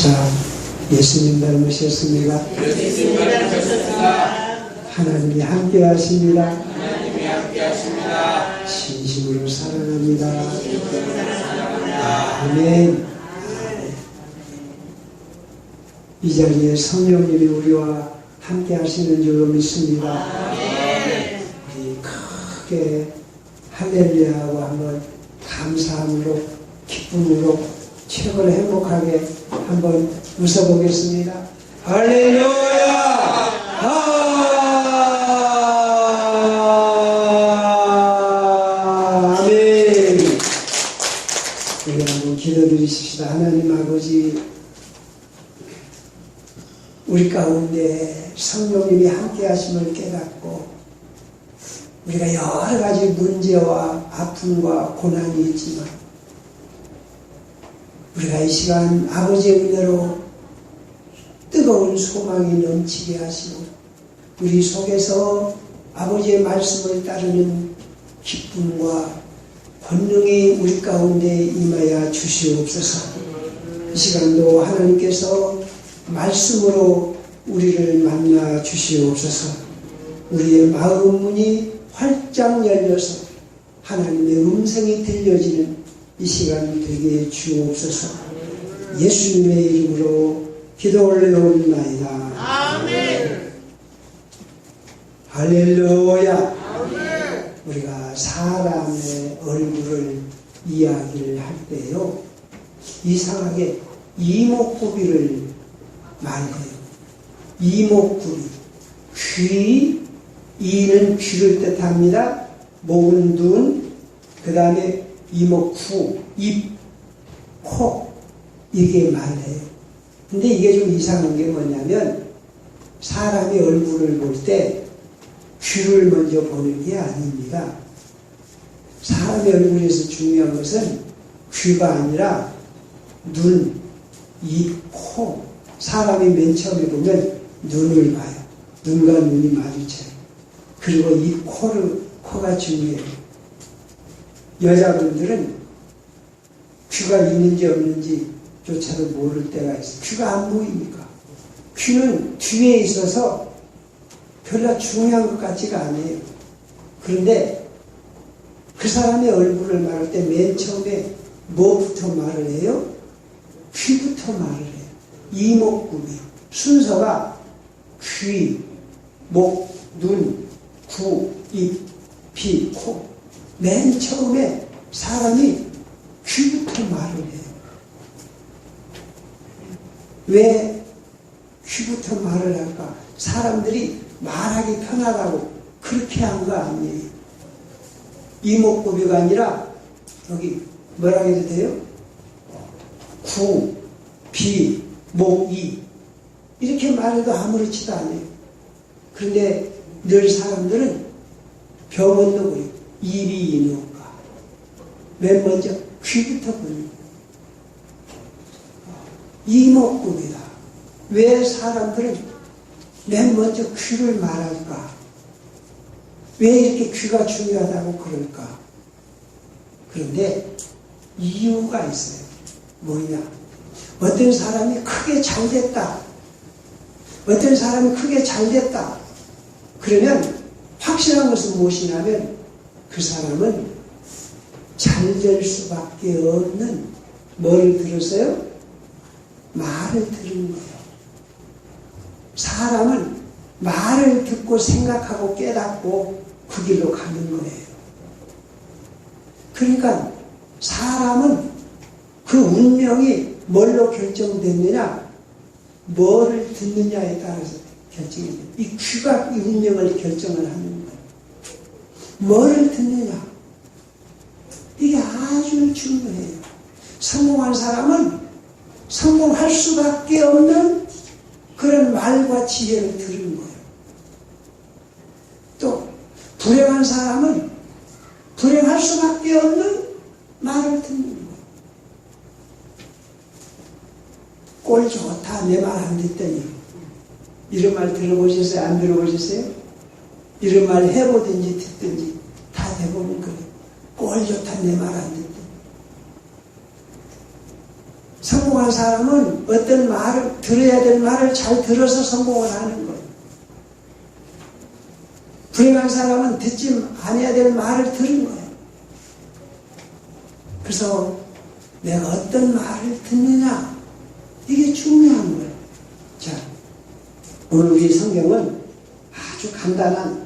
자, 예수님 닮으셨습니다. 예수님 닮으셨습니다. 하나님이 함께 하십니다. 하나님이 함께 하십니다. 진심으로 사랑합니다. 진심으로 사랑합니다. 아멘. 이 자리에 성령님이 우리와 함께 하시는 줄로 믿습니다. 우리 크게 할렐루야하고 한번 감사함으로 기쁨으로 최고로 행복하게 한번 웃어보겠습니다. 할렐루야! 아멘. 우리 한번 기도드리십시다. 하나님 아버지, 우리 가운데 성령님이 함께 하심을 깨닫고 우리가 여러 가지 문제와 아픔과 고난이 있지만 우리가 이 시간 아버지의 은혜로 뜨거운 소망이 넘치게 하시고 우리 속에서 아버지의 말씀을 따르는 기쁨과 권능이 우리 가운데 임하여 주시옵소서. 이 시간도 하나님께서 말씀으로 우리를 만나 주시옵소서. 우리의 마음 문이 활짝 열려서 하나님의 음성이 들려지는 이 시간 되게 주옵소서. 예수님의 이름으로 기도 올려옵나이다. 아멘. 할렐루야. 아멘. 우리가 사람의 얼굴을 이야기를 할 때요, 이상하게 이목구비를 말해요. 이목구비. 귀, 이는 귀를 뜻합니다. 목은 눈, 그 다음에 이목구, 입, 코, 이게 말해요. 근데 이게 좀 이상한 게 뭐냐면 사람의 얼굴을 볼 때 귀를 먼저 보는 게 아닙니다. 사람의 얼굴에서 중요한 것은 귀가 아니라 눈, 입, 코. 사람이 맨 처음에 보면 눈을 봐요. 눈과 눈이 마주쳐요. 그리고 입, 코가 중요해요. 여자분들은 귀가 있는지 없는지 조차도 모를 때가 있어요. 귀가 안 보이니까. 귀는 뒤에 있어서 별로 중요한 것 같지가 않아요. 그런데 그 사람의 얼굴을 말할 때 맨 처음에 뭐부터 말을 해요? 귀부터 말을 해요. 이목구비. 순서가 귀, 목, 눈, 구, 입, 피, 코. 맨 처음에 사람이 귀부터 말을 해요. 왜 귀부터 말을 할까? 사람들이 말하기 편하다고 그렇게 한 거 아니에요. 이목구비가 아니라 여기 뭐라고 해도 돼요? 구, 비, 목, 이 이렇게 말해도 아무렇지도 않아요. 그런데 늘 사람들은 병원도 그래요. 입이 이누까 맨 먼저 귀부터 보는 이목구비다. 왜 사람들은 맨 먼저 귀를 말할까? 왜 이렇게 귀가 중요하다고 그럴까? 그런데 이유가 있어요. 뭐냐? 어떤 사람이 크게 잘됐다. 어떤 사람이 크게 잘됐다. 그러면 확실한 것은 무엇이냐면 그 사람은 잘 될 수밖에 없는 뭘 들었어요? 말을 들은 거예요. 사람은 말을 듣고 생각하고 깨닫고 그 길로 가는 거예요. 그러니까 사람은 그 운명이 뭘로 결정됐느냐? 뭐를 듣느냐에 따라서 결정이 돼요. 이 귀가 이 운명을 결정을 하는 거예요. 뭐를 듣느냐? 이게 아주 중요해요. 성공한 사람은 성공할 수밖에 없는 그런 말과 지혜를 들은 거예요. 또 불행한 사람은 불행할 수밖에 없는 말을 듣는 거예요. 꼴 좋다 내 말 안 듣더니 이런 말 들어보셨어요? 안 들어보셨어요? 이런 말 해보든지 듣든지 다 대부분 그래요. 꼴 좋다 내 말 안 듣더니 성공한 성공한 사람은 어떤 말을, 들어야 될 말을 잘 들어서 성공을 하는 거예요. 불행한 사람은 듣지 않아야 될 말을 들은 거예요. 그래서 내가 어떤 말을 듣느냐, 이게 중요한 거예요. 자, 오늘 우리 성경은 아주 간단한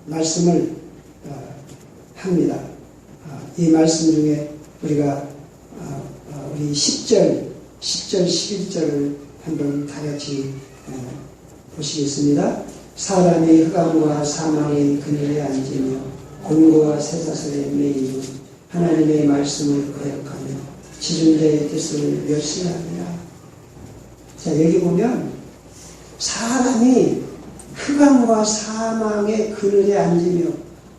말씀을 합니다. 이 말씀 중에 우리가 우리 10절, 11절을 한번 다 같이 보시겠습니다. 사람이 흑암과 사망의 그늘에 앉으며 곤고와 쇠사슬에 매이며 하나님의 말씀을 거역하며 지존자의 뜻을 멸시하느라. 자, 여기 보면 사람이 흑암과 사망의 그늘에 앉으며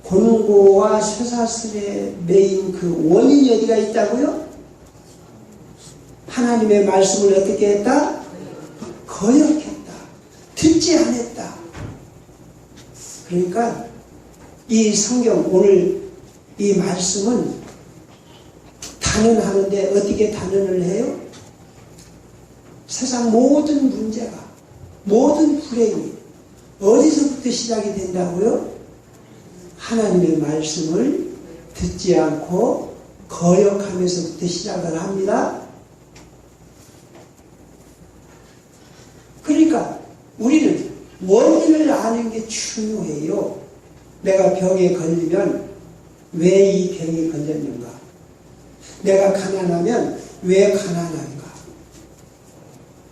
곤고와 쇠사슬에 매인 그 원인이 어디가 있다고요? 하나님의 말씀을 어떻게 했다? 거역했다. 듣지 않았다. 그러니까 이 성경, 오늘 이 말씀은 단언하는데 어떻게 단언을 해요? 세상 모든 문제가, 모든 불행이 어디서부터 시작이 된다고요? 하나님의 말씀을 듣지 않고 거역하면서부터 시작을 합니다. 그러니까 우리는 원인을 아는 게 중요해요. 내가 병에 걸리면 왜 이 병이 걸렸는가? 내가 가난하면 왜 가난한가?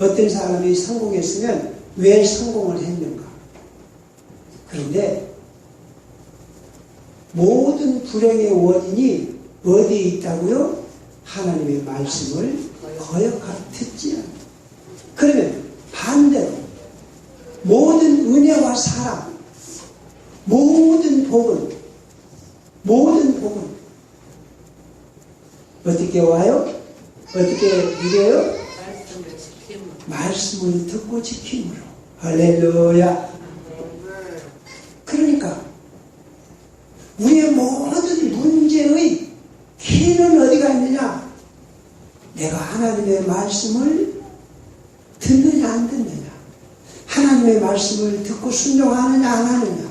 어떤 사람이 성공했으면 왜 성공을 했는가? 그런데 모든 불행의 원인이 어디에 있다고요? 하나님의 말씀을 거역하고 듣지 않는다. 그러면 반대로 모든 은혜와 사랑, 모든 복은 어떻게 와요? 어떻게 누려요? 말씀을 듣고 지킴으로. 할렐루야. 그러니까 우리의 모든 문제의 키는 어디가 있느냐? 내가 하나님의 말씀을 듣느냐 안 듣느냐, 하나님의 말씀을 듣고 순종하느냐 안 하느냐,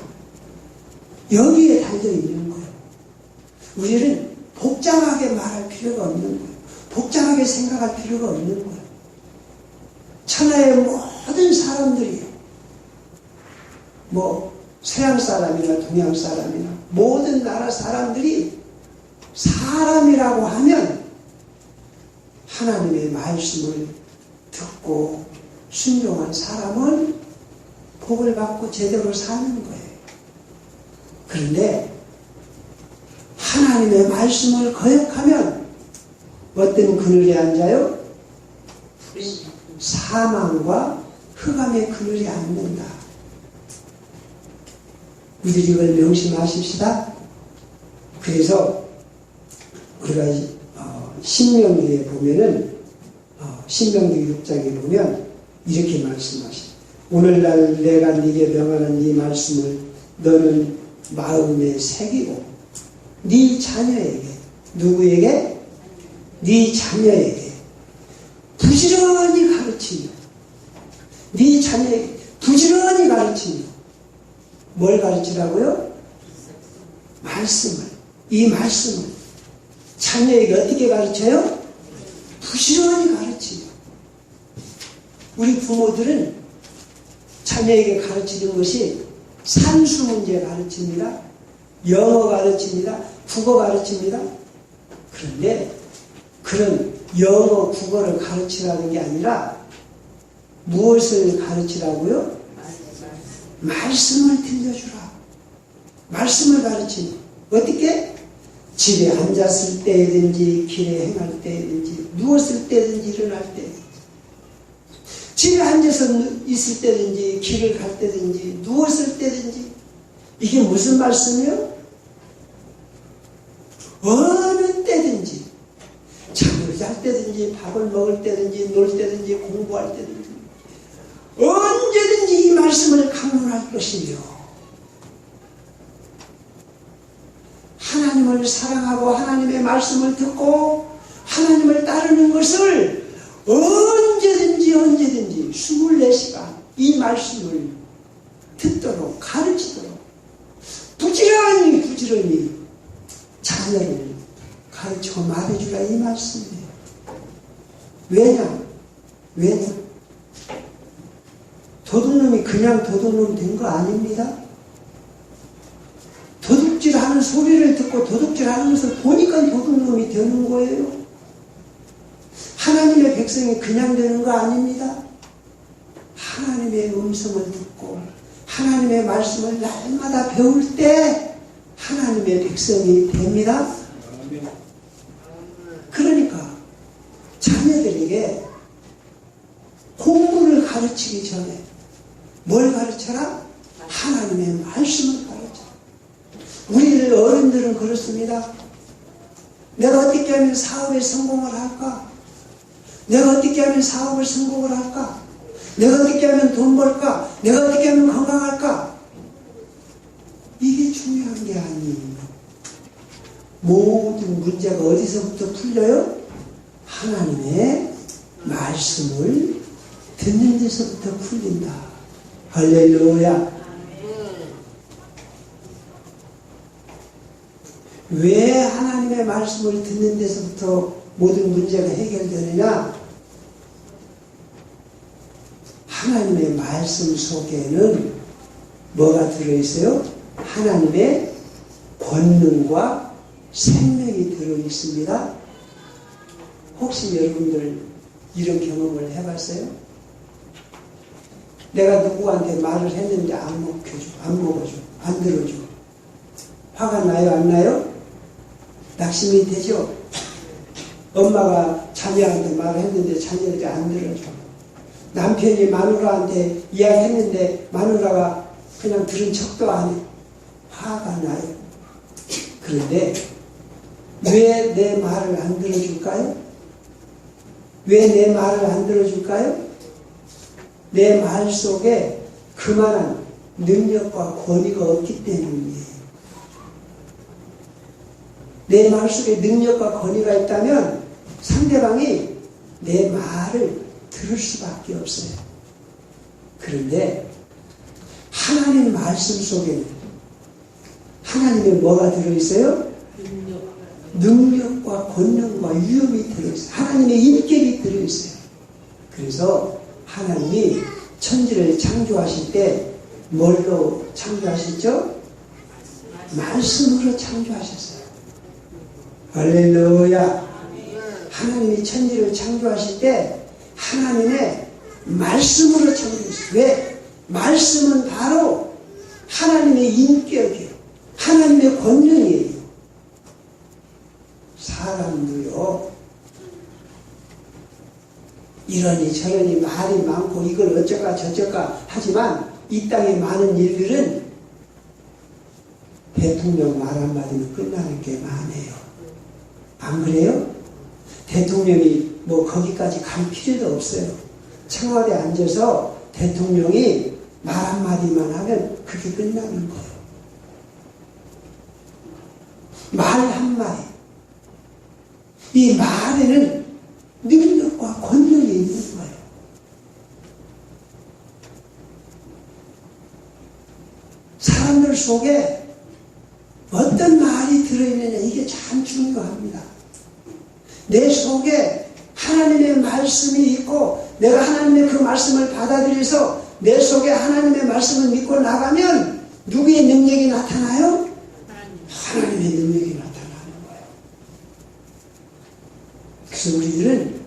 여기에 달려있는 거예요. 우리는 복잡하게 말할 필요가 없는 거예요. 복잡하게 생각할 필요가 없는 거예요. 천하의 모든 사람들이 서양 사람이나 동양 사람이나 모든 나라 사람들이 사람이라고 하면 하나님의 말씀을 듣고 순종한 사람은 복을 받고 제대로 사는 거예요. 그런데 하나님의 말씀을 거역하면 어떤 그늘에 앉아요? 사망과 흑암의 그늘에 앉는다. 우리들이 이걸 명심하십시다. 그래서 우리가 신명기에 보면은 신명기 6장에 보면 이렇게 말씀하시죠. 오늘날 내가 네게 명하는 이 말씀을 너는 마음에 새기고 네 자녀에게, 누구에게? 네 자녀에게 부지런히 가르치며, 네 자녀에게 부지런히 가르치며. 뭘 가르치라고요? 말씀을. 이 말씀을 자녀에게 어떻게 가르쳐요? 부지런히 가르치며. 우리 부모들은 자녀에게 가르치는 것이 산수 문제 가르칩니다. 영어 가르칩니다. 국어 가르칩니다. 그런데 그런 영어, 국어를 가르치라는 게 아니라 무엇을 가르치라고요? 말씀을 들려주라. 말씀을 가르치니 어떻게? 집에 앉았을 때든지 길에 행할 때든지 누웠을 때든지 일어날 때든지, 집에 앉아서 있을 때든지 길을 갈 때든지 누웠을 때든지. 이게 무슨 말씀이요? 어느 때든지, 잠을 잘 때든지 밥을 먹을 때든지 놀 때든지 공부할 때든지 언제든지 이 말씀을 강론할 것이며, 하나님을 사랑하고 하나님의 말씀을 듣고 하나님을 따르는 것을 언제든지 24시간 이 말씀을 듣도록 가르치도록 부지런히 자녀를 가르치고 말해주라 이 말씀이에요. 왜냐? 도둑놈이 그냥 도둑놈 된 거 아닙니다. 도둑질하는 소리를 듣고 도둑질하는 것을 보니까 도둑놈이 되는 거예요. 하나님의 백성이 그냥 되는 거 아닙니다. 하나님의 음성을 듣고 하나님의 말씀을 날마다 배울 때 하나님의 백성이 됩니다. 그러니까 자녀들에게 공부를 가르치기 전에 뭘 가르쳐라? 하나님의 말씀을 가르쳐라. 우리들 어른들은 그렇습니다. 내가 어떻게 하면 사업에 성공을 할까? 내가 어떻게 하면 사업을 성공을 할까? 내가 어떻게 하면 돈 벌까? 내가 어떻게 하면 건강할까? 이게 중요한 게 아니에요. 모든 문제가 어디서부터 풀려요? 하나님의 말씀을 듣는 데서부터 풀린다. 할렐루야. 왜 하나님의 말씀을 듣는 데서부터 모든 문제가 해결되느냐? 하나님의 말씀 속에는 뭐가 들어있어요? 하나님의 권능과 생명이 들어있습니다. 혹시 여러분들 이런 경험을 해봤어요? 내가 누구한테 말을 했는데 안 먹어줘, 안 들어줘. 화가 나요, 안 나요? 낙심이 되죠? 엄마가 자녀한테 말을 했는데 자녀들이 안 들어줘. 남편이 마누라한테 이야기했는데 마누라가 그냥 들은 척도 안 해. 화가 나요. 그런데 왜 내 말을 안 들어줄까요? 왜 내 말을 안 들어줄까요? 내 말 속에 그만한 능력과 권위가 없기 때문이에요. 내 말 속에 능력과 권위가 있다면 상대방이 내 말을 들을 수밖에 없어요. 그런데 하나님 말씀 속에는 하나님의 뭐가 들어있어요? 능력과 권능과 위엄이 들어있어요. 하나님의 인격이 들어있어요. 그래서 하나님이 천지를 창조하실 때 뭘로 창조하셨죠? 말씀으로 창조하셨어요. 할렐루야. 하나님이 천지를 창조하실 때 하나님의 말씀으로 창조했어요. 왜? 말씀은 바로 하나님의 인격이에요. 하나님의 권능이에요. 사람도요, 이러니 저러니 말이 많고 이걸 어쩌까 저쩌까 하지만 이 땅에 많은 일들은 대통령 말 한마디로 끝나는 게 많아요. 안 그래요? 대통령이 뭐 거기까지 갈 필요도 없어요. 청와대에 앉아서 대통령이 말 한마디만 하면 그게 끝나는 거예요. 말 한마디. 이 말에는 능력과 권능이 있는 거예요. 사람들 속에 어떤 말이 들어있느냐, 이게 참 중요합니다. 내 속에 하나님의 말씀이 있고 내가 하나님의 그 말씀을 받아들여서 내 속에 하나님의 말씀을 믿고 나가면 누구의 능력이 나타나요? 하나님의 능력이 나타나는 거예요. 그래서 우리들은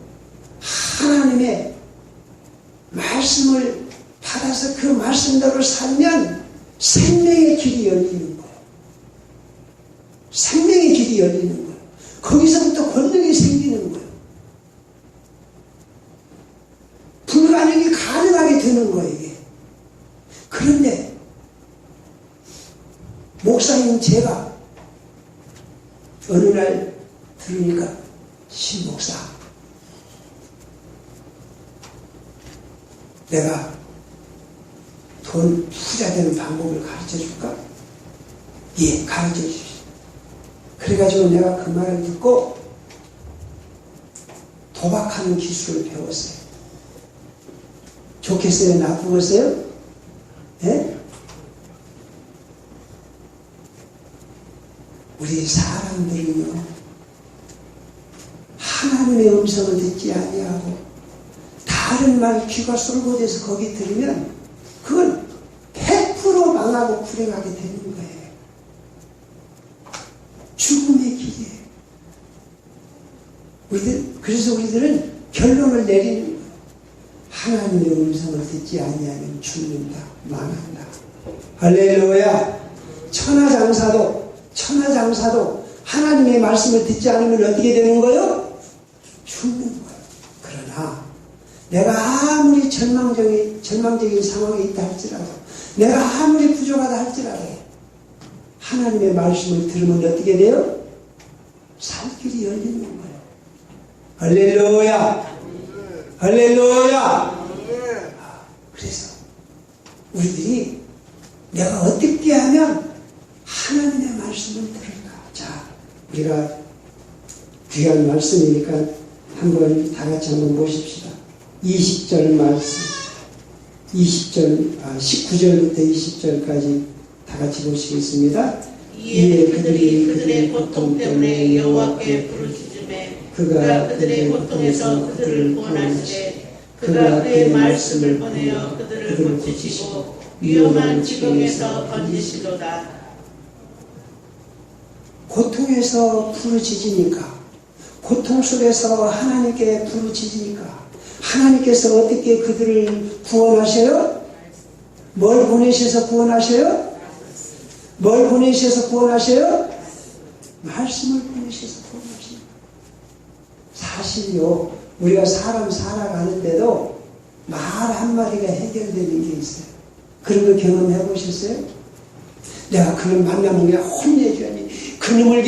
하나님의 말씀을 받아서 그 말씀대로 살면 생명의 길이 열리는 거예요. 생명의 길이 열리는 거예요. 거기서부터 권능이 생기는 거예요. 불가능이 가능하게 되는 거예요, 이게. 그런데 목사님 제가 어느 날 들으니까 신목사, 내가 돈 부자되는 방법을 가르쳐 줄까? 예, 가르쳐 주십시오. 그래가지고 내가 그 말을 듣고 도박하는 기술을 배웠어요. 좋겠어요? 나쁘겠어요? 예? 우리 사람들은요, 하나님의 음성을 듣지 아니하고 다른 말 귀가 쏠고돼서 거기 들으면 그건 100% 망하고 불행하게 되는 거예요. 죽음의 길이에요. 그래서 우리들은 결론을 내리는 거예요. 하나님의 음성을 듣지 아니하면 죽는다, 망한다. 할렐루야. 천하장사도 하나님의 말씀을 듣지 않으면 어떻게 되는 거예요? 죽는 거예요. 그러나 내가 아무리 절망적인 상황에 있다 할지라도, 내가 아무리 부족하다 할지라도 하나님의 말씀을 들으면 어떻게 돼요? 살 길이 열리는 거예요. 할렐루야. 할렐루야. 그래서 우리들이 내가 어떻게 하면 하나님의 말씀을 들을까? 자, 우리가 귀한 말씀이니까 한번 다 같이 한번 보십시다. 20절 말씀, 19절부터 20절까지 다 같이 보시겠습니다. 이에 그들이 그들의 고통 때문에 여호와께 부르짖음에 그가 그들의 고통에서 그들을 구원하시되 그가 그의 말씀을 보내어 그들을 고치시고 위험한 지경에서 건지시도다. 고통에서 부르짖으니까, 고통 속에서 하나님께 부르짖으니까 하나님께서 어떻게 그들을 구원하셔요? 뭘 보내셔서 구원하셔요? 뭘 보내셔서 구원하셔요? 말씀을 보내셔서 구원하셔요. 사실요, 우리가 사람 살아가는데도 말 한마디가 해결되는 게 있어요. 그런 거 경험해 보셨어요? 내가 그놈 만나면 그냥 혼내줘야지, 그놈을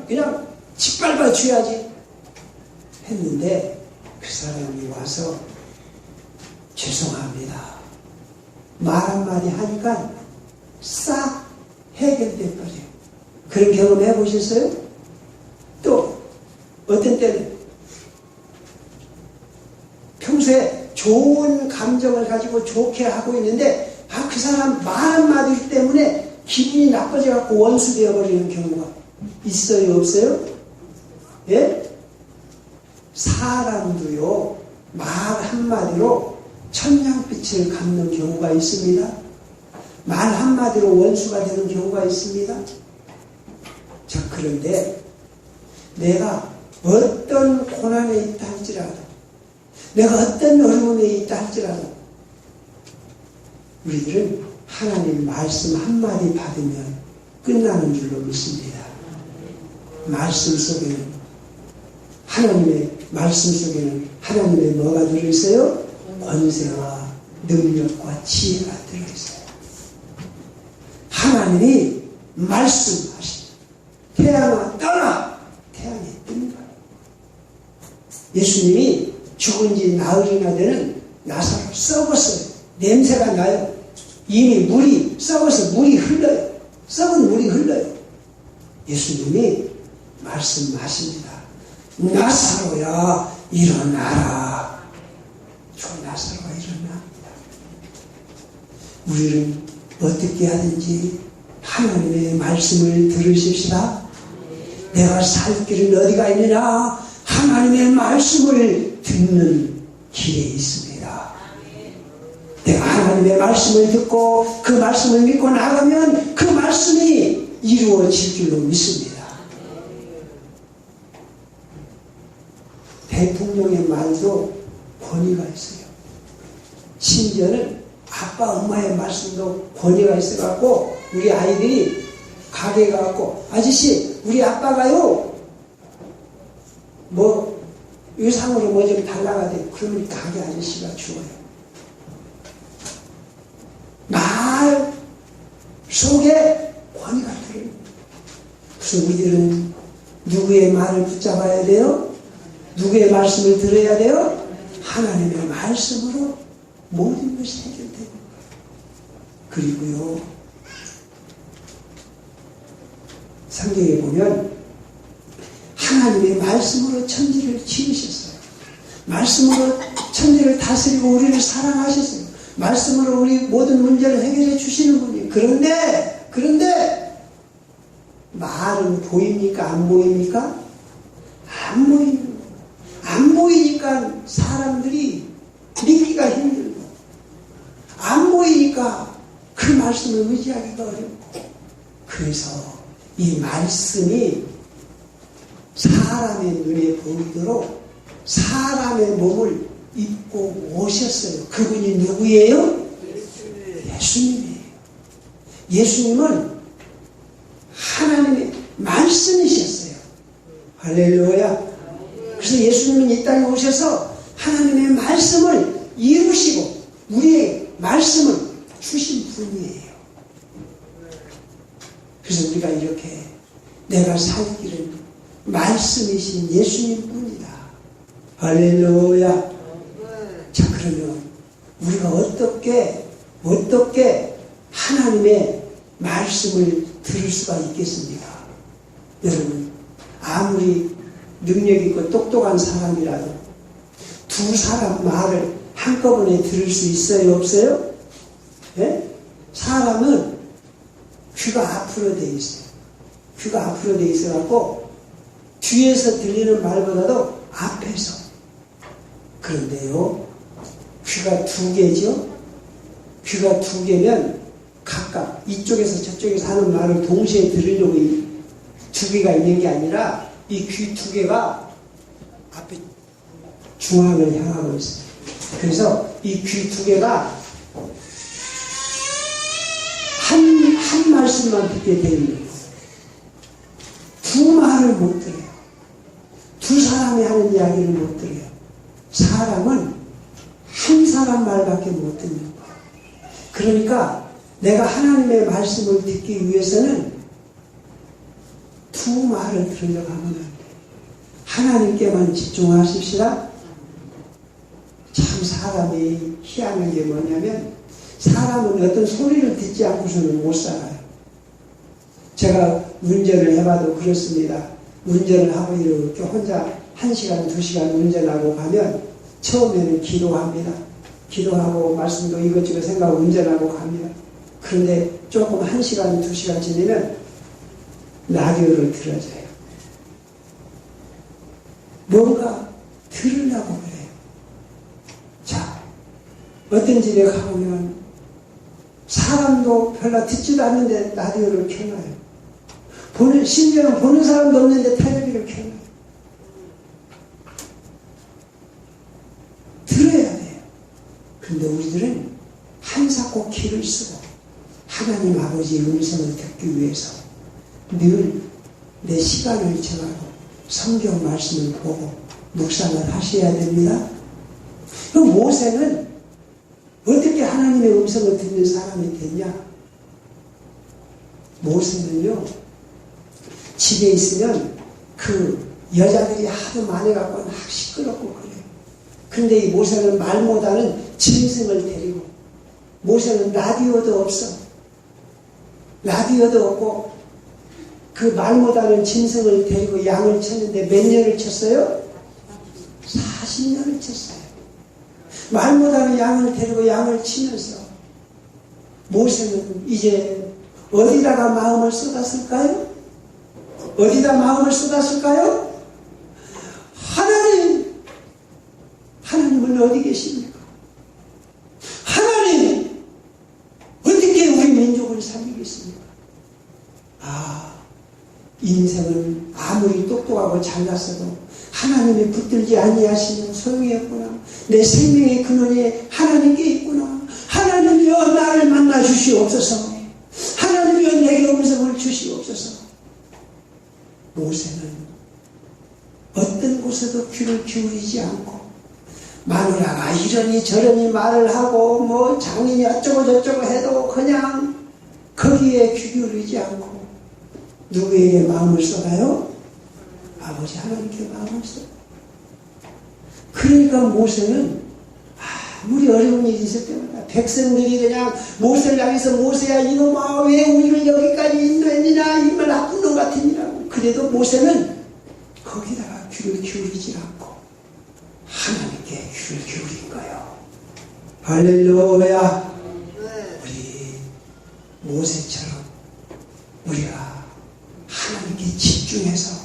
그냥 짓밟아 줘야지 했는데 그 사람이 와서 죄송합니다, 말 한마디 하니까 싹 해결돼 버려요. 그런 경험 해보셨어요? 또 어떤 때는 평소에 좋은 감정을 가지고 좋게 하고 있는데 그 사람 말 한마디 때문에 기분이 나빠져 갖고 원수되어 버리는 경우가 있어요, 없어요? 예? 사람도요, 말 한마디로 천냥빛을 갚는 경우가 있습니다. 말 한마디로 원수가 되는 경우가 있습니다. 자, 그런데 내가 어떤 고난에 있다 할지라도, 내가 어떤 어려움에 있다 할지라도 우리들은 하나님 말씀 한마디 받으면 끝나는 줄로 믿습니다. 말씀 속에는, 하나님의 말씀 속에는 하나님의 뭐가 들어있어요? 권세와 능력과 지혜가 들어있어요. 하나님이 말씀하시죠. 태양아 떠나! 태양이 뜬 거예요. 예수님이 죽은 지 나흘이나 되는 나사로 썩었어요. 냄새가 나요. 이미 물이 썩어서 물이 흘러요. 썩은 물이 흘러요. 예수님이 말씀하십니다. 나사로야 일어나라. 저 나사로가 일어납니다. 우리는 어떻게 하든지 하나님의 말씀을 들으십시다. 내가 살 길은 어디가 있느냐? 하나님의 말씀을 듣는 길에 있습니다. 내가 하나님의 말씀을 듣고 그 말씀을 믿고 나가면 그 말씀이 이루어질 줄로 믿습니다. 대통령의 말도 권위가 있어요. 심지어는 아빠 엄마의 말씀도 권위가 있어갖고 우리 아이들이 가게에 가갖고 아저씨 우리 아빠가요 뭐 의상으로 뭐 좀 달라가 돼. 그러면 가게 아저씨가 주어요. 말 속에 권위가 들어요. 그래서 우리들은 누구의 말을 붙잡아야 돼요? 누구의 말씀을 들어야 돼요? 하나님의 말씀으로 모든 것이 해결되는 거예요. 그리고요, 성경에 보면 하나님의 말씀으로 천지를 지으셨어요. 말씀으로 천지를 다스리고 우리를 사랑하셨어요. 말씀으로 우리 모든 문제를 해결해 주시는 분이에요. 그런데 말은 보입니까? 안 보입니까? 안 보입니다. 안 보이니까 사람들이 믿기가 힘들고, 안 보이니까 그 말씀을 의지하기가 어렵고, 그래서 이 말씀이 사람의 눈에 보이도록 사람의 몸을 입고 오셨어요. 그분이 누구예요? 예수님이에요. 예수님은 하나님의 말씀이셨어요. 할렐루야. 그래서 예수님은 이 땅에 오셔서 하나님의 말씀을 이루시고 우리의 말씀을 주신 분이에요. 그래서 우리가 이렇게 내가 살 길은 말씀이신 예수님 뿐이다. 할렐루야. 자, 그러면 우리가 어떻게 하나님의 말씀을 들을 수가 있겠습니까? 여러분, 아무리 능력 있고 똑똑한 사람이라도 두 사람 말을 한꺼번에 들을 수 있어요, 없어요? 예? 사람은 귀가 앞으로 돼 있어요. 귀가 앞으로 돼 있어갖고 뒤에서 들리는 말보다도 앞에서. 그런데요, 귀가 두 개죠? 귀가 두 개면 각각 이쪽에서 저쪽에서 하는 말을 동시에 들으려고 두 개가 있는 게 아니라 이 귀 두 개가 앞에 중앙을 향하고 있어요. 그래서 이 귀 두 개가 한 말씀만 듣게 됩니다. 두 말을 못 들어요. 두 사람이 하는 이야기를 못 들어요. 사람은 한 사람 말밖에 못 듣는 거예요. 그러니까 내가 하나님의 말씀을 듣기 위해서는 두 말을 들으려고 하면 안 돼요. 하나님께만 집중하십시다. 참 사람이 희한한 게 뭐냐면 사람은 어떤 소리를 듣지 않고서는 못 살아요. 제가 운전을 해봐도 그렇습니다. 운전을 하고 이렇게 혼자 1시간, 2시간 운전하고 가면 처음에는 기도합니다. 기도하고 말씀도 이것저것 생각하고 운전하고 갑니다. 그런데 조금 1시간, 2시간 지나면 라디오를 틀어줘요. 뭔가 들으려고 그래요. 자, 어떤 집에 가보면 사람도 별로 듣지도 않는데 라디오를 켜놔요. 심지어는 보는 사람도 없는데 텔레비를 켜놔요. 들어야 돼요. 그런데 우리들은 한사코 키를 쓰고 하나님 아버지의 음성을 듣기 위해서 늘 내 시간을 정하고 성경 말씀을 보고 묵상을 하셔야 됩니다. 그럼 모세는 어떻게 하나님의 음성을 듣는 사람이 됐냐? 모세는요, 집에 있으면 그 여자들이 하도 많아갖고 막 시끄럽고 그래요. 근데 이 모세는 말보다는 짐승을 데리고, 모세는 라디오도 없어. 라디오도 없고 그 말보다는 짐승을 데리고 양을 쳤는데 몇 년을 쳤어요? 40년을 쳤어요. 말보다는 양을 데리고 양을 치면서 모세는 이제 어디다가 마음을 쏟았을까요? 어디다 마음을 쏟았을까요? 하나님은 어디 계십니까? 하나님, 어떻게 우리 민족을 살리겠습니까? 인생은 아무리 똑똑하고 잘났어도 하나님이 붙들지 아니하시면 소용이 없구나. 내 생명의 근원이 하나님께 있구나. 하나님이여 나를 만나 주시옵소서. 하나님이여 내게 음성을 주시옵소서. 모세는 어떤 곳에도 귀를 기울이지 않고 마누라가 이러니 저러니 말을 하고 뭐 장인이 어쩌고 저쩌고 해도 그냥 거기에 귀 기울이지 않고 누구에게 마음을 쏟아요? 아버지 하나님께 마음을 쏟아요. 그러니까 모세는 아무리 어려운 일이 있을 때마다 백성들이 그냥 모세를 향해서 모세야 이놈아 왜 우리를 여기까지 인도했느냐 이 말 나쁜 놈 같으니라고. 그래도 모세는 거기다가 귀를 기울이지 않고 하나님께 귀를 기울인 거예요. 할렐루야. 우리 모세처럼 우리가 하나님께 집중해서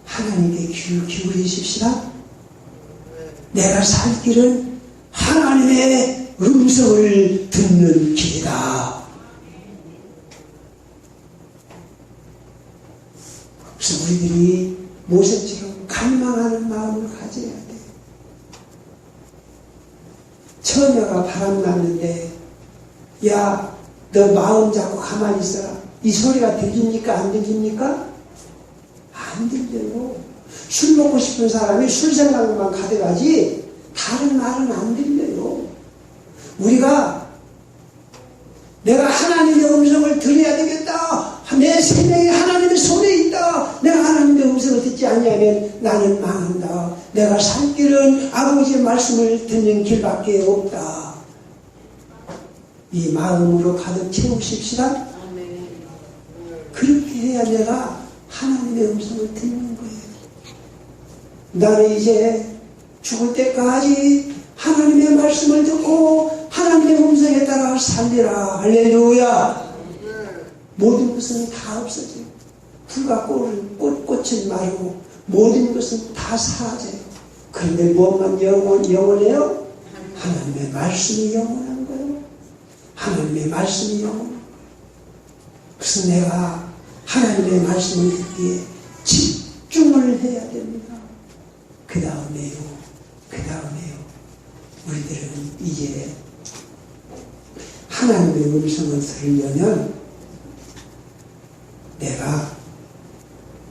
하나님께 귀를 기울이십시다. 내가 살 길은 하나님의 음성을 듣는 길이다. 그래서 우리들이 모세처럼 갈망하는 마음을 가져야 돼. 처녀가 바람났는데 야, 너 마음 잡고 가만히 있어라. 이 소리가 들립니까? 안 들립니까? 안 들려요. 술 먹고 싶은 사람이 술 생각만 가져가지 다른 말은 안 들려요. 우리가 내가 하나님의 음성을 들어야 되겠다. 내 생명이 하나님의 손에 있다. 내가 하나님의 음성을 듣지 않냐면 나는 망한다. 내가 살 길은 아버지의 말씀을 듣는 길밖에 없다. 이 마음으로 가득 채우십시다. 그렇게 해야 내가 하나님의 음성을 듣는 거예요. 나는 이제 죽을 때까지 하나님의 말씀을 듣고 하나님의 음성에 따라 살리라. 할렐루야. 모든 것은 다 없어져요. 풀과 꽃은 마르고 모든 것은 다 사라져요. 그런데 무엇만 영원해요? 하나님의 말씀이 영원한 거예요. 하나님의 말씀이 영원한 거예요. 그래서 내가 하나님의 말씀을 듣기에 집중을 해야 됩니다. 그 다음에요. 우리들은 이제 하나님의 음성을 들으려면 내가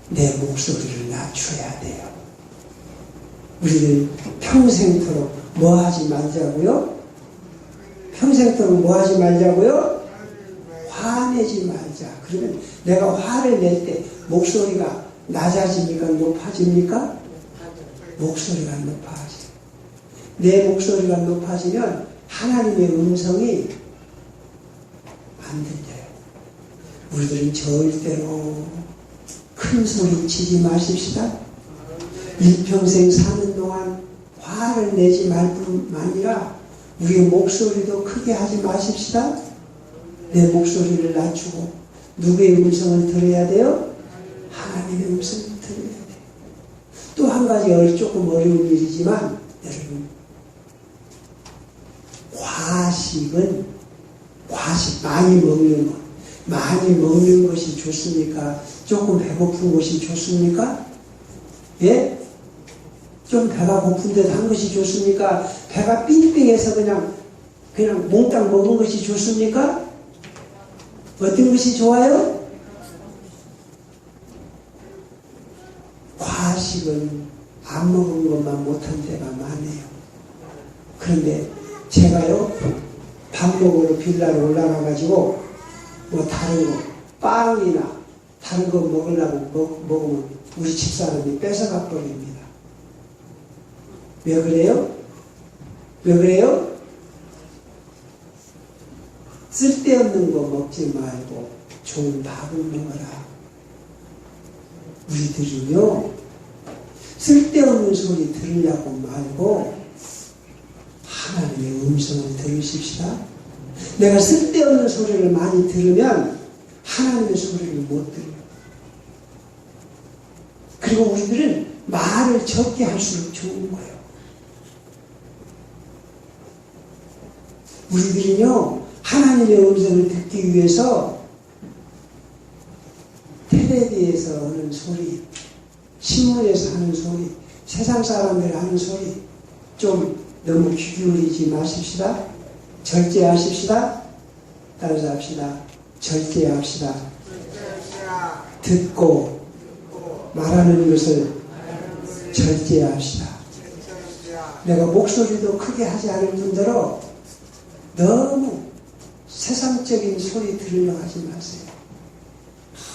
내 목소리를 낮춰야 돼요. 우리들 평생토록 뭐 하지 말자고요? 평생토록 뭐 하지 말자고요? 화내지 말자. 그러면 내가 화를 낼 때 목소리가 낮아집니까? 높아집니까? 목소리가 높아져요. 내 목소리가 높아지면 하나님의 음성이 안 들려요. 우리들은 절대로 큰 소리 치지 마십시다. 일평생 사는 동안 화를 내지 말 뿐만 아니라 우리의 목소리도 크게 하지 마십시다. 내 목소리를 낮추고 누구의 음성을 들어야 돼요? 하나님의 음성을 들어야 돼요. 또 한 가지 조금 어려운 일이지만 여러분, 과식 많이 먹는 것, 많이 먹는 것이 좋습니까? 조금 배고픈 것이 좋습니까? 예? 좀 배가 고픈 듯 한 것이 좋습니까? 배가 삥삥해서 그냥 몽땅 먹은 것이 좋습니까? 어떤 것이 좋아요? 과식은 안 먹은 것만 못한 데가 많아요. 그런데 제가요, 밥 먹으러 빌라로 올라가가지고 뭐 다른 거, 빵이나 다른 거 먹으려고 먹으면 우리 집사람이 뺏어가 버립니다. 왜 그래요? 왜 그래요? 쓸데없는 거 먹지 말고 좋은 밥을 먹어라. 우리들은요, 쓸데없는 소리 들으려고 말고 하나님의 음성을 들으십시다. 내가 쓸데없는 소리를 많이 들으면 하나님의 소리를 못 들어요. 그리고 우리들은 말을 적게 할수록 좋은 거예요. 우리들은요, 하나님의 음성을 듣기 위해서 텔레비에서 하는 소리, 신문에서 하는 소리, 세상 사람들 하는 소리 좀 너무 귀 기울이지 마십시다. 절제하십시다. 따라서 합시다. 절제합시다. 듣고 말하는 것을 절제합시다. 내가 목소리도 크게 하지 않을 뿐더러 너무 세상적인 소리 들으려 하지 마세요.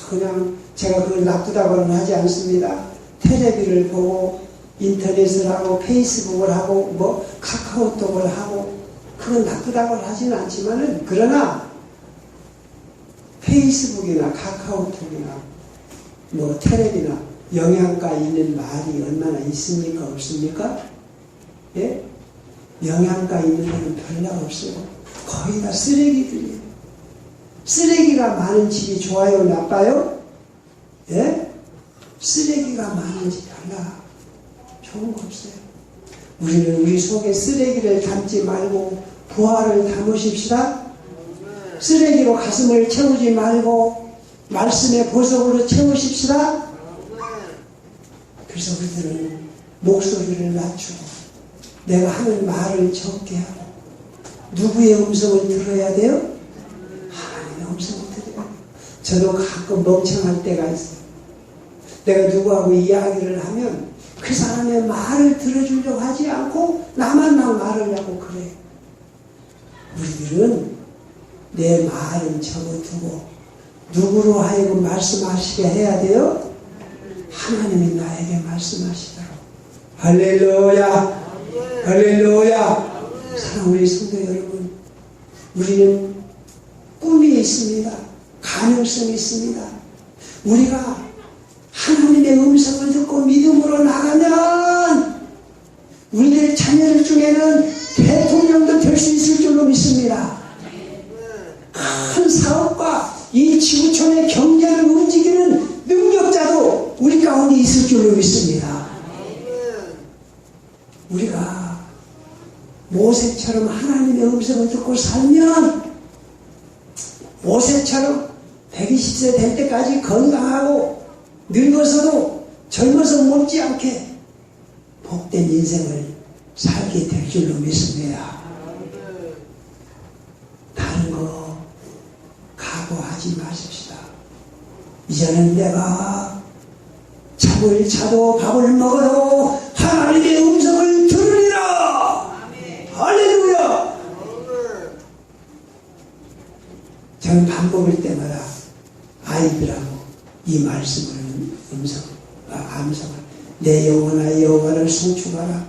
그냥 제가 그걸 나쁘다고는 하지 않습니다. 텔레비를 보고 인터넷을 하고 페이스북을 하고 뭐 카카오톡을 하고 그건 나쁘다고는 하지는 않지만은, 그러나 페이스북이나 카카오톡이나 뭐 텔레비나 영양가 있는 말이 얼마나 있습니까? 없습니까? 예? 영양가 있는 데는 별로 없어요. 거의 다 쓰레기들이에요. 쓰레기가 많은 집이 좋아요? 나빠요? 예? 쓰레기가 많은 집 별로 좋은 거 없어요. 우리는 우리 속에 쓰레기를 담지 말고 부활을 담으십시다. 쓰레기로 가슴을 채우지 말고 말씀의 보석으로 채우십시다. 그래서 우리들은 목소리를 낮추고 내가 하는 말을 적게 하고 누구의 음성을 들어야 돼요? 하나님의 음성을 들어야 돼요. 저도 가끔 멍청할 때가 있어요. 내가 누구하고 이야기를 하면 그 사람의 말을 들어주려고 하지 않고 나만 말을 하고 그래요. 우리들은 내 말은 적어두고 누구로 하여금 말씀하시게 해야 돼요? 하나님이 나에게 말씀하시도록. 할렐루야, 할렐루야. 사랑하는 우리 성도 여러분, 우리는 꿈이 있습니다. 가능성이 있습니다. 우리가 하나님의 음성을 듣고 믿음으로 나가면 우리들 자녀들 중에는 대통령도 될 수 있을 줄로 믿습니다. 큰 사업과 이 지구촌의 경제를 움직이는 능력자도 우리 가운데 있을 줄로 믿습니다. 우리가 모세처럼 하나님의 음성을 듣고 살면 모세처럼 120세 될 때까지 건강하고 늙어서도 젊어서 못지않게 복된 인생을 살게 될 줄로 믿습니다. 다른 거 각오하지 마십시다. 이제는 내가 잠을 자도 밥을 먹어도 하나님의 음성을 들으리라. 할렐루야. 저는 밥 먹을 때마다 아이들하고 이 말씀을 암송을 내 영혼아 여호와를 송축하라.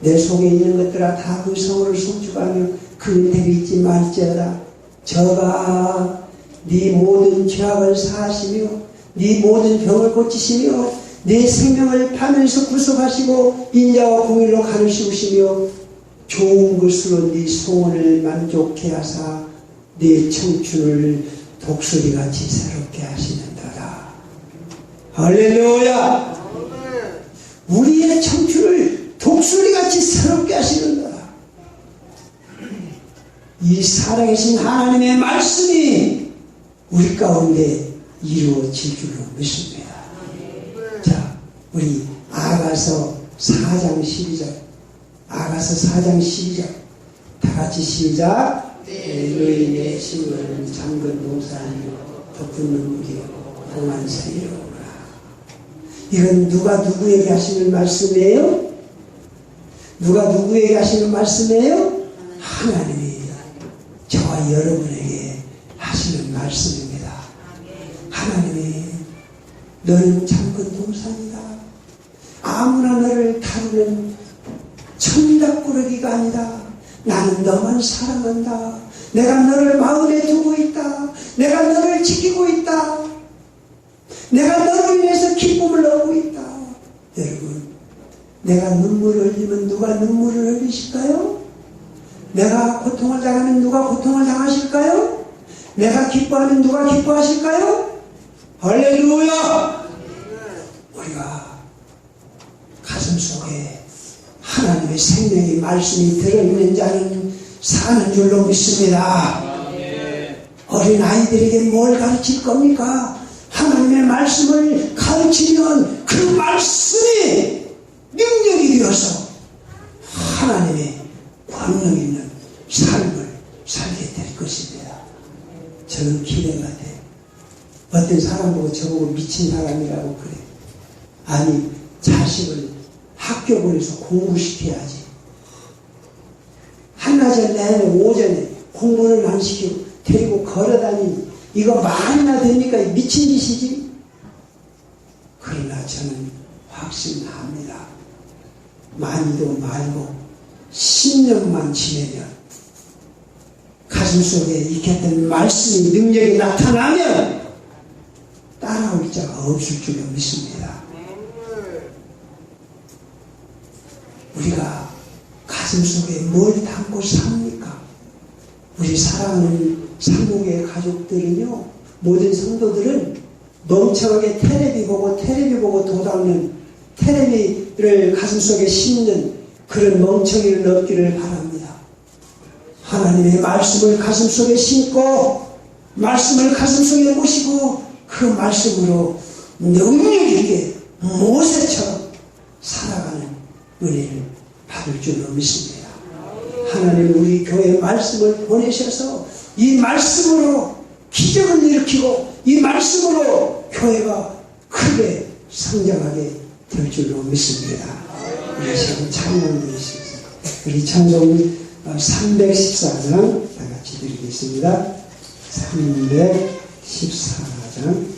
내 속에 있는 것들아 다 그 성을 송축하며 그 은혜를 잊지 말지어다. 저가 네 모든 죄악을 사하시며 네 모든 병을 고치시며 네 생명을 파면서 구속하시고 인자와 공의로 가르치시며 좋은 것으로 네 소원을 만족케 하사 네 청춘을 독수리같이 새롭게 하시는도다. 할렐루야. 우리의 청춘을 독수리같이 새롭게 하시는도다. 이 살아계신 하나님의 말씀이 우리 가운데 이루어질 줄로 믿습니다. 자, 우리 아가서 4장 12절 아가서 4장 12절 다같이 시작. 너희의 심은 잠근 동산이요 덮은 눈물이요 동안 사이로구나. 이건 누가 누구에게 하시는 말씀이에요? 누가 누구에게 하시는 말씀이에요? 하나님이 저와 여러분에게 하시는 말씀입니다. 하나님이 너는 잠근 동산이다. 아무나 너를 다루는 천리닭꾸러기가 아니다. 나는 너만 사랑한다. 내가 너를 마음에 두고 있다. 내가 너를 지키고 있다. 내가 너를 위해서 기쁨을 얻고 있다. 여러분, 내가 눈물을 흘리면 누가 눈물을 흘리실까요? 내가 고통을 당하면 누가 고통을 당하실까요? 내가 기뻐하면 누가 기뻐하실까요? 할렐루야! 우리가 가슴 속에 하나님의 생명의 말씀이 들어있는 자는 사는 줄로 믿습니다. 어린 아이들에게 뭘 가르칠 겁니까? 하나님의 말씀을 가르치면 그 말씀이 능력이 되어서 하나님의 권능 있는 삶을 살게 될 것입니다. 저는 기대가 돼요. 어떤 사람 보고 저보고 미친 사람이라고 그래. 아니, 자식을 학교 보내서 공부시켜야지. 한낮에 내내 오전에 공부를 안 시키고 데리고 걸어다니니 이거 말이나 됩니까? 미친 짓이지. 그러나 저는 확신합니다. 많이도 말고 10년만 지내면 가슴속에 익혔던 말씀이 능력이 나타나면 따라올 자가 없을 줄로 믿습니다. 우리가 가슴속에 뭘 담고 삽니까? 우리 사랑하는 상국의 가족들은요, 모든 성도들은 멍청하게 테레비 보고 도닦는, 테레비를 가슴속에 심는 그런 멍청이를 없기를 바랍니다. 하나님의 말씀을 가슴속에 심고 말씀을 가슴속에 모시고 그 말씀으로 능력 있게 모세처럼 살아가는 은혜를 받을 줄로 믿습니다. 하나님 우리 교회에 말씀을 보내셔서 이 말씀으로 기적을 일으키고 이 말씀으로 교회가 크게 성장하게 될 줄로 믿습니다. 우리 지금 찬양드리겠습니다. 우리 찬송 314장 다 같이 드리겠습니다. 314장